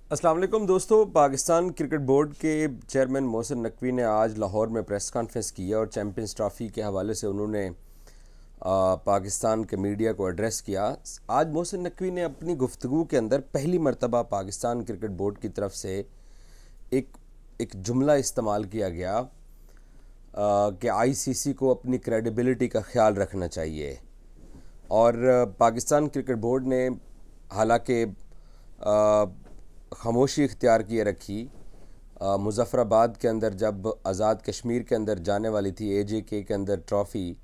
अस्सलाम वालेकुम दोस्तों। पाकिस्तान क्रिकेट बोर्ड के चेयरमैन मोहसिन नकवी ने आज लाहौर में प्रेस कॉन्फ्रेंस किया और चैम्पियंस ट्रॉफ़ी के हवाले से उन्होंने पाकिस्तान के मीडिया को एड्रेस किया। आज मोहसिन नकवी ने अपनी गुफ्तगू के अंदर पहली मर्तबा पाकिस्तान क्रिकेट बोर्ड की तरफ से एक एक जुमला इस्तेमाल किया गया कि आईसीसी को अपनी क्रेडिबिलिटी का ख्याल रखना चाहिए। और पाकिस्तान क्रिकेट बोर्ड ने हालांकि खामोशी इख्तियार किए रखी। मुज़फ़्फ़राबाद के अंदर जब आज़ाद कश्मीर के अंदर जाने वाली थी एजेके के अंदर ट्रॉफ़ी,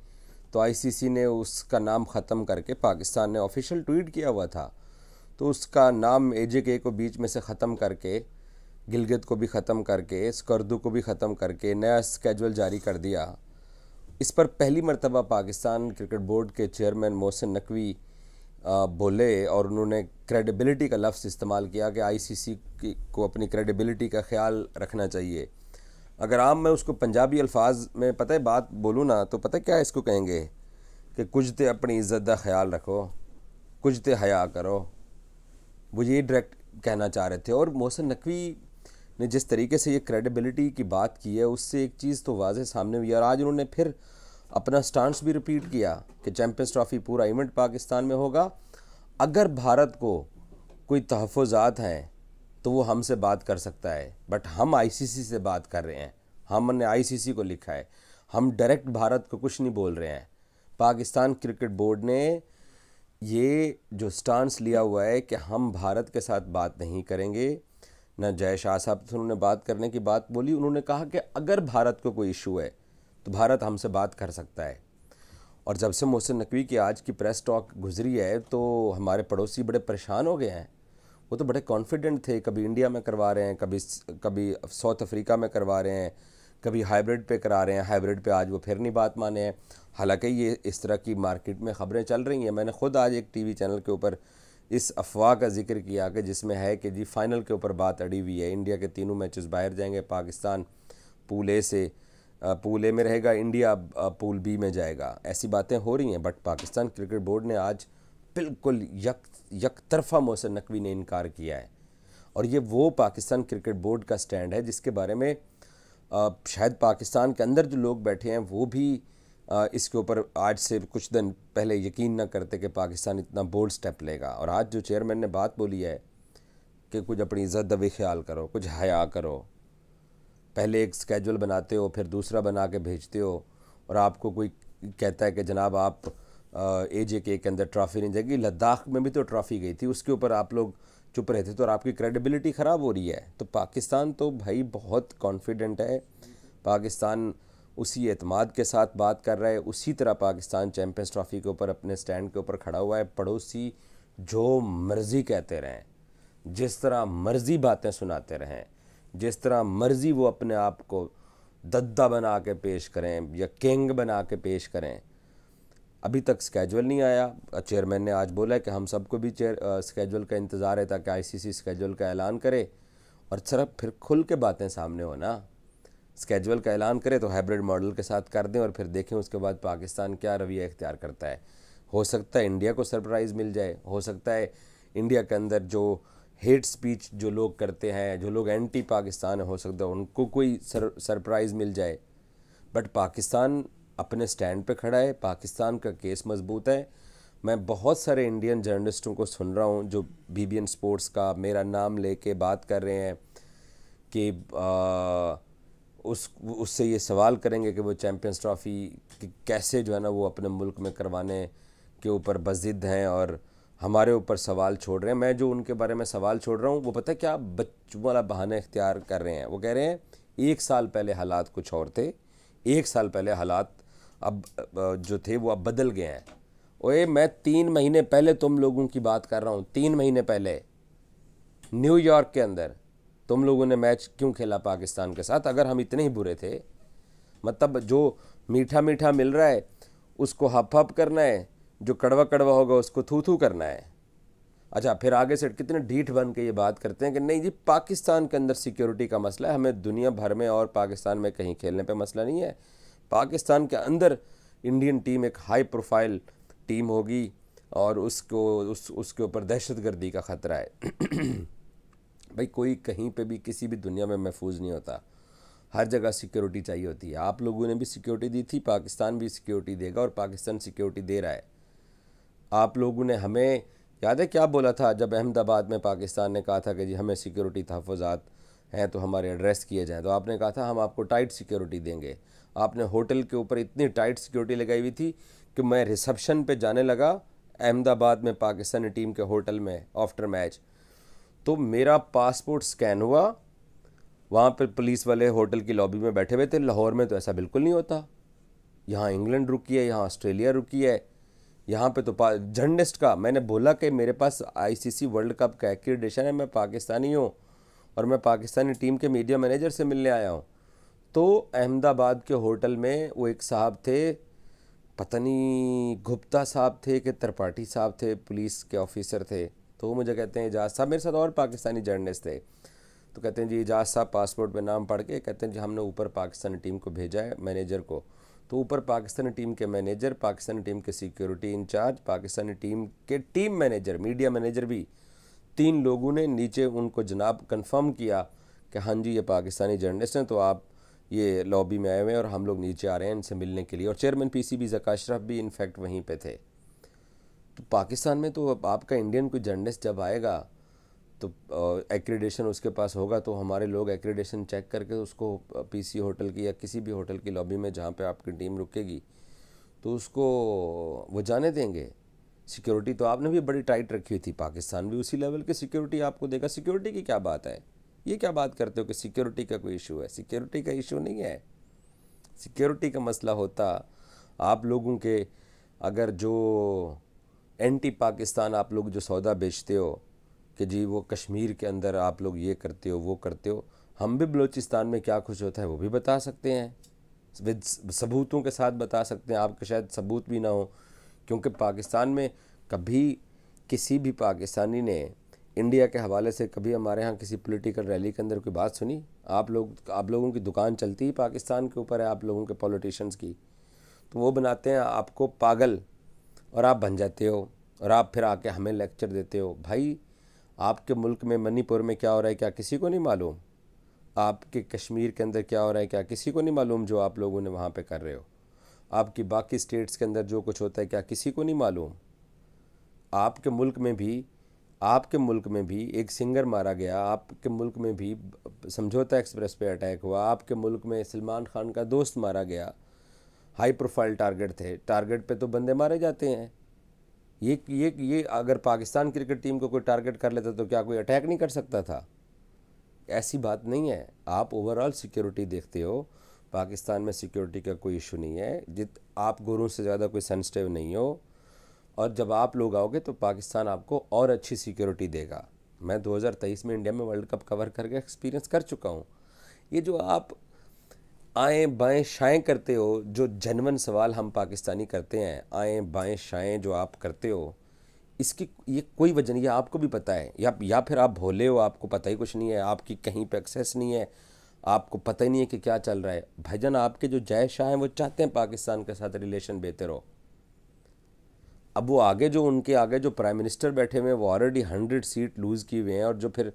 तो आईसीसी ने उसका नाम ख़त्म करके, पाकिस्तान ने ऑफिशियल ट्वीट किया हुआ था, तो उसका नाम एजेके को बीच में से ख़त्म करके, गिलगित को भी ख़त्म करके, स्कर्दू को भी ख़त्म करके नया स्केजुअल जारी कर दिया। इस पर पहली मर्तबा पाकिस्तान क्रिकेट बोर्ड के चेयरमैन मोहसिन नकवी बोले और उन्होंने क्रेडिबिलिटी का लफ्ज़ इस्तेमाल किया कि आईसीसी को अपनी क्रेडिबिलिटी का ख्याल रखना चाहिए। अगर आम मैं उसको पंजाबी अल्फाज में पता है बात बोलूँ ना, तो पता क्या इसको कहेंगे कि कुछ ते अपनी इज़्ज़त का ख्याल रखो, कुछ ते हया करो। वो ये डायरेक्ट कहना चाह रहे थे। और मोहसिन नकवी ने जिस तरीके से ये क्रेडिबिलिटी की बात की है, उससे एक चीज़ तो वाज़े सामने हुई। और आज उन्होंने फिर अपना स्टांस भी रिपीट किया कि चैम्पियंस ट्रॉफ़ी पूरा इवेंट पाकिस्तान में होगा। अगर भारत को कोई तहफ़्फ़ुज़ात हैं तो वो हमसे बात कर सकता है, बट हम आईसीसी से बात कर रहे हैं। हमने आईसीसी को लिखा है, हम डायरेक्ट भारत को कुछ नहीं बोल रहे हैं। पाकिस्तान क्रिकेट बोर्ड ने ये जो स्टांस लिया हुआ है कि हम भारत के साथ बात नहीं करेंगे। न जय शाह साहब से उन्होंने बात करने की बात बोली, उन्होंने कहा कि अगर भारत को कोई इशू है तो भारत हमसे बात कर सकता है। और जब से मोहसिन नकवी की आज की प्रेस टॉक गुजरी है तो हमारे पड़ोसी बड़े परेशान हो गए हैं। वो तो बड़े कॉन्फिडेंट थे, कभी इंडिया में करवा रहे हैं, कभी कभी साउथ अफ्रीका में करवा रहे हैं, कभी हाइब्रिड पे करा रहे हैं। हाइब्रिड पे आज वो फिर नहीं बात माने हैं। हालांकि ये इस तरह की मार्केट में ख़बरें चल रही हैं। मैंने ख़ुद आज एक टीवी चैनल के ऊपर इस अफवाह का जिक्र किया कि जिसमें है कि जी फाइनल के ऊपर बात अड़ी हुई है, इंडिया के तीनों मैचेस बाहर जाएंगे, पाकिस्तान पूल ए से पूल ए में रहेगा, इंडिया पूल बी में जाएगा। ऐसी बातें हो रही हैं, बट पाकिस्तान क्रिकेट बोर्ड ने आज बिल्कुल यक तरफा मोहसिन नकवी ने इनकार किया है। और ये वो पाकिस्तान क्रिकेट बोर्ड का स्टैंड है जिसके बारे में शायद पाकिस्तान के अंदर जो लोग बैठे हैं वो भी इसके ऊपर आज से कुछ दिन पहले यकीन न करते कि पाकिस्तान इतना बोल्ड स्टेप लेगा। और आज जो चेयरमैन ने बात बोली है कि कुछ अपनी इज़्ज़त दबे ख्याल करो, कुछ हया करो। पहले एक स्केजुअल बनाते हो, फिर दूसरा बना के भेजते हो, और आपको कोई कहता है कि जनाब आप एजेके के अंदर ट्रॉफ़ी नहीं जाएगी। लद्दाख में भी तो ट्रॉफ़ी गई थी, उसके ऊपर आप लोग चुप रहते तो और आपकी क्रेडिबिलिटी ख़राब हो रही है। तो पाकिस्तान तो भाई बहुत कॉन्फिडेंट है। पाकिस्तान उसी एतमाद के साथ बात कर रहा है, उसी तरह पाकिस्तान चैम्पियंस ट्रॉफ़ी के ऊपर अपने स्टैंड के ऊपर खड़ा हुआ है। पड़ोसी जो मर्ज़ी कहते रहें, जिस तरह मर्ज़ी बातें सुनाते रहें, जिस तरह मर्ज़ी वो अपने आप को दद्दा बना के पेश करें या किंग बना के पेश करें, अभी तक स्केजुअल नहीं आया। चेयरमैन ने आज बोला है कि हम सबको भी स्केजुअल का इंतज़ार है ताकि आईसीसी स्केजुअल का ऐलान करे। और सिर्फ फिर खुल के बातें सामने हो ना, स्केजुअल का ऐलान करे तो हाइब्रिड मॉडल के साथ कर दें और फिर देखें उसके बाद पाकिस्तान क्या रवैया इख्तियार करता है। हो सकता है इंडिया को सरप्राइज़ मिल जाए, हो सकता है इंडिया के अंदर जो हेट स्पीच जो लोग करते हैं, जो लोग एंटी पाकिस्तान है, हो सकता है उनको कोई सरप्राइज़ मिल जाए। बट पाकिस्तान अपने स्टैंड पे खड़ा है, पाकिस्तान का केस मजबूत है। मैं बहुत सारे इंडियन जर्नलिस्टों को सुन रहा हूँ जो बीबीएन स्पोर्ट्स का मेरा नाम लेके बात कर रहे हैं कि उससे ये सवाल करेंगे कि वो चैम्पियंस ट्रॉफ़ी कैसे जो है ना वो अपने मुल्क में करवाने के ऊपर बज़िद हैं और हमारे ऊपर सवाल छोड़ रहे हैं। मैं जो उनके बारे में सवाल छोड़ रहा हूँ वो पता है क्या, बच्चों वाला बहाना इख्तियार कर रहे हैं। वो कह रहे हैं 1 साल पहले हालात कुछ और थे, 1 साल पहले हालात अब जो थे वो अब बदल गए हैं। ओए मैं 3 महीने पहले तुम लोगों की बात कर रहा हूँ, 3 महीने पहले न्यूयॉर्क के अंदर तुम लोगों ने मैच क्यों खेला पाकिस्तान के साथ? अगर हम इतने ही बुरे थे, मतलब जो मीठा मीठा मिल रहा है उसको हप हप करना है, जो कड़वा कड़वा होगा उसको थू थू करना है। अच्छा, फिर आगे से कितने ढीठ बन के ये बात करते हैं कि नहीं जी पाकिस्तान के अंदर सिक्योरिटी का मसला है, हमें दुनिया भर में और पाकिस्तान में कहीं खेलने पे मसला नहीं है। पाकिस्तान के अंदर इंडियन टीम एक हाई प्रोफाइल टीम होगी और उसके ऊपर दहशतगर्दी का ख़तरा है। भाई कोई कहीं पे भी किसी भी दुनिया में महफूज नहीं होता, हर जगह सिक्योरिटी चाहिए होती है। आप लोगों ने भी सिक्योरिटी दी थी, पाकिस्तान भी सिक्योरिटी देगा और पाकिस्तान सिक्योरिटी दे रहा है। आप लोगों ने हमें याद है क्या बोला था जब अहमदाबाद में पाकिस्तान ने कहा था कि जी हमें सिक्योरिटी तहफ़्फ़ुज़ात हैं तो हमारे एड्रेस किए जाएँ, तो आपने कहा था हम आपको टाइट सिक्योरिटी देंगे। आपने होटल के ऊपर इतनी टाइट सिक्योरिटी लगाई हुई थी कि मैं रिसेप्शन पे जाने लगा अहमदाबाद में पाकिस्तानी टीम के होटल में आफ्टर मैच, तो मेरा पासपोर्ट स्कैन हुआ, वहाँ पर पुलिस वाले होटल की लॉबी में बैठे हुए थे। लाहौर में तो ऐसा बिल्कुल नहीं होता, यहाँ इंग्लैंड रुकी है, यहाँ ऑस्ट्रेलिया रुकी है, यहाँ पे तो जर्नलिस्ट का मैंने बोला कि मेरे पास आईसीसी वर्ल्ड कप का एक्रीडेशन है, मैं पाकिस्तानी हूँ और मैं पाकिस्तानी टीम के मीडिया मैनेजर से मिलने आया हूँ। तो अहमदाबाद के होटल में वो एक साहब थे, पता नहीं गुप्ता साहब थे कि त्रिपाठी साहब थे, पुलिस के ऑफिसर थे, तो वो मुझे कहते हैं एजाज साहब, मेरे साथ और पाकिस्तानी जर्नलिस्ट थे, तो कहते हैं जी एजाज साहब पासपोर्ट पे नाम पढ़ के कहते हैं जी हमने ऊपर पाकिस्तानी टीम को भेजा है मैनेजर को। तो ऊपर पाकिस्तानी टीम के मैनेजर, पाकिस्तानी टीम के सिक्योरिटी इंचार्ज, पाकिस्तानी टीम के टीम मैनेजर, मीडिया मैनेजर भी, 3 लोगों ने नीचे उनको जनाब कंफर्म किया कि हाँ जी ये पाकिस्तानी जर्नलिस्ट हैं, तो आप ये लॉबी में आए हुए हैं और हम लोग नीचे आ रहे हैं इनसे मिलने के लिए। और चेयरमैन पीसीबी ज़का अशरफ भी इनफैक्ट वहीं पे थे। तो पाकिस्तान में तो आपका इंडियन कोई जर्नलिस्ट जब आएगा तो एक्रीडेशन उसके पास होगा, तो हमारे लोग एक्रीडेशन चेक करके उसको पीसी होटल की या किसी भी होटल की लॉबी में जहाँ पे आपकी टीम रुकेगी तो उसको वो जाने देंगे। सिक्योरिटी तो आपने भी बड़ी टाइट रखी हुई थी, पाकिस्तान भी उसी लेवल की सिक्योरिटी आपको देगा। सिक्योरिटी की क्या बात है, ये क्या बात करते हो कि सिक्योरिटी का कोई इशू है? सिक्योरिटी का इशू नहीं है। सिक्योरिटी का मसला होता आप लोगों के, अगर जो एंटी पाकिस्तान आप लोग जो सौदा बेचते हो कि जी वो कश्मीर के अंदर आप लोग ये करते हो वो करते हो, हम भी बलूचिस्तान में क्या कुछ होता है वो भी बता सकते हैं, विद सबूतों के साथ बता सकते हैं। आपके शायद सबूत भी ना हो, क्योंकि पाकिस्तान में कभी किसी भी पाकिस्तानी ने इंडिया के हवाले से कभी हमारे यहाँ किसी पॉलिटिकल रैली के अंदर कोई बात सुनी? आप लोगों की दुकान चलती ही पाकिस्तान के ऊपर है, आप लोगों के पॉलिटिशियंस की। तो वो बनाते हैं आपको पागल और आप बन जाते हो और आप फिर आके हमें लेक्चर देते हो। भाई आपके मुल्क में मणिपुर में क्या हो रहा है क्या किसी को नहीं मालूम? आपके कश्मीर के अंदर क्या हो रहा है क्या किसी को नहीं मालूम जो आप लोगों ने वहाँ पे कर रहे हो? आपकी बाकी स्टेट्स के अंदर जो कुछ होता है क्या किसी को नहीं मालूम? आपके मुल्क में भी एक सिंगर मारा गया, आपके मुल्क में भी समझौता एक्सप्रेस पे अटैक हुआ, आपके मुल्क में सलमान खान का दोस्त मारा गया, हाई प्रोफाइल टारगेट थे, टारगेट पे तो बंदे मारे जाते हैं। ये अगर पाकिस्तान क्रिकेट टीम को कोई टारगेट कर लेता तो क्या कोई अटैक नहीं कर सकता था? ऐसी बात नहीं है। आप ओवरऑल सिक्योरिटी देखते हो, पाकिस्तान में सिक्योरिटी का कोई इशू नहीं है। आप गोरों से ज़्यादा कोई सेंसिटिव नहीं हो, और जब आप लोग आओगे तो पाकिस्तान आपको और अच्छी सिक्योरिटी देगा। मैं 2023 में इंडिया में वर्ल्ड कप कवर करके एक्सपीरियंस कर चुका हूँ। ये जो आप आएँ बाएँ शाएँ करते हो, जो जेन्युइन सवाल हम पाकिस्तानी करते हैं, आएँ बाएँ शाएँ जो आप करते हो, इसकी ये कोई वजह नहीं है। आपको भी पता है, या फिर आप भोले हो, आपको पता ही कुछ नहीं है, आपकी कहीं पे एक्सेस नहीं है, आपको पता ही नहीं है कि क्या चल रहा है। भाईजान आपके जो जय शाह हैं वो चाहते हैं पाकिस्तान के साथ रिलेशन बेहतर हो। अब वो आगे जो उनके आगे जो प्राइम मिनिस्टर बैठे हुए हैं वो ऑलरेडी 100 सीट लूज़ किए हुए हैं, और जो फिर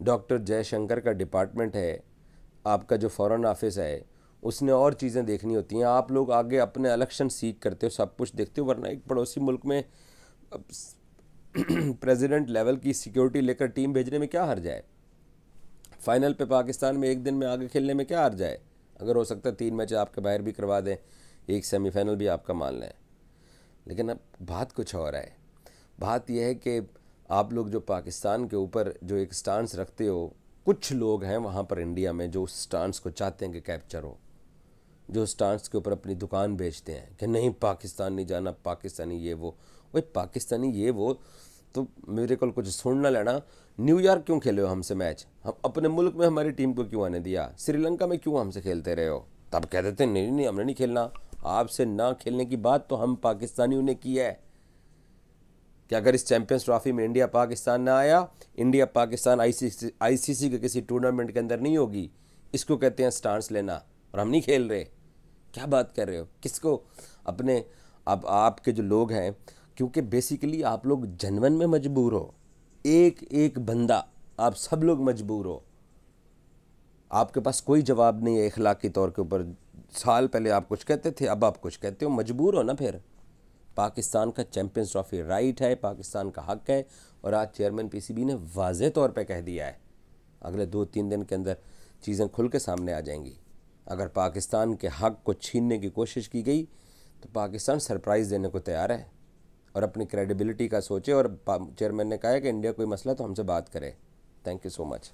डॉक्टर जयशंकर का डिपार्टमेंट है, आपका जो फॉरेन ऑफिस है, उसने और चीज़ें देखनी होती हैं। आप लोग आगे अपने इलेक्शन सीख करते हो, सब कुछ देखते हो, वरना एक पड़ोसी मुल्क में प्रेसिडेंट लेवल की सिक्योरिटी लेकर टीम भेजने में क्या हर्ज है? फाइनल पे पाकिस्तान में एक दिन में आगे खेलने में क्या हर्ज है? अगर हो सकता है 3 मैच आपके बाहर भी करवा दें, एक सेमीफाइनल भी आपका मान लें। लेकिन अब बात कुछ और है। बात यह है कि आप लोग जो पाकिस्तान के ऊपर जो एक स्टांस रखते हो, कुछ लोग हैं वहाँ पर इंडिया में जो उस स्टांस को चाहते हैं कि कैप्चर हो, जो स्टांस के ऊपर अपनी दुकान बेचते हैं कि नहीं पाकिस्तान नहीं जाना, पाकिस्तानी ये वो। वही पाकिस्तानी ये वो तो मेरे को कुछ सुन ना लेना। न्यूयॉर्क क्यों खेले हो हमसे मैच? हम अपने मुल्क में हमारी टीम को क्यों आने दिया? श्रीलंका में क्यों हमसे खेलते रहे हो? तब कह देते नहीं नहीं हमने नहीं खेलना। आपसे ना खेलने की बात तो हम पाकिस्तानियों ने की है कि अगर इस चैंपियंस ट्रॉफी में इंडिया पाकिस्तान ना आया, इंडिया पाकिस्तान आईसीसी के किसी टूर्नामेंट के अंदर नहीं होगी, इसको कहते हैं स्टांस लेना। और हम नहीं खेल रहे, क्या बात कर रहे हो? किसको अपने अब आपके जो लोग हैं, क्योंकि बेसिकली आप लोग जनवन में मजबूर हो। एक एक बंदा आप सब लोग मजबूर हो, आपके पास कोई जवाब नहीं है इखलाकी तौर के ऊपर। साल पहले आप कुछ कहते थे, अब आप कुछ कहते हो, मजबूर हो ना फिर। पाकिस्तान का चैंपियंस ट्रॉफी राइट है, पाकिस्तान का हक है, और आज चेयरमैन पीसीबी ने वाज़ेह तौर पे कह दिया है अगले 2-3 दिन के अंदर चीज़ें खुल के सामने आ जाएंगी। अगर पाकिस्तान के हक को छीनने की कोशिश की गई तो पाकिस्तान सरप्राइज़ देने को तैयार है, और अपनी क्रेडिबिलिटी का सोचे। और चेयरमैन ने कहा है कि इंडिया कोई मसला तो हमसे बात करे। Thank you so much.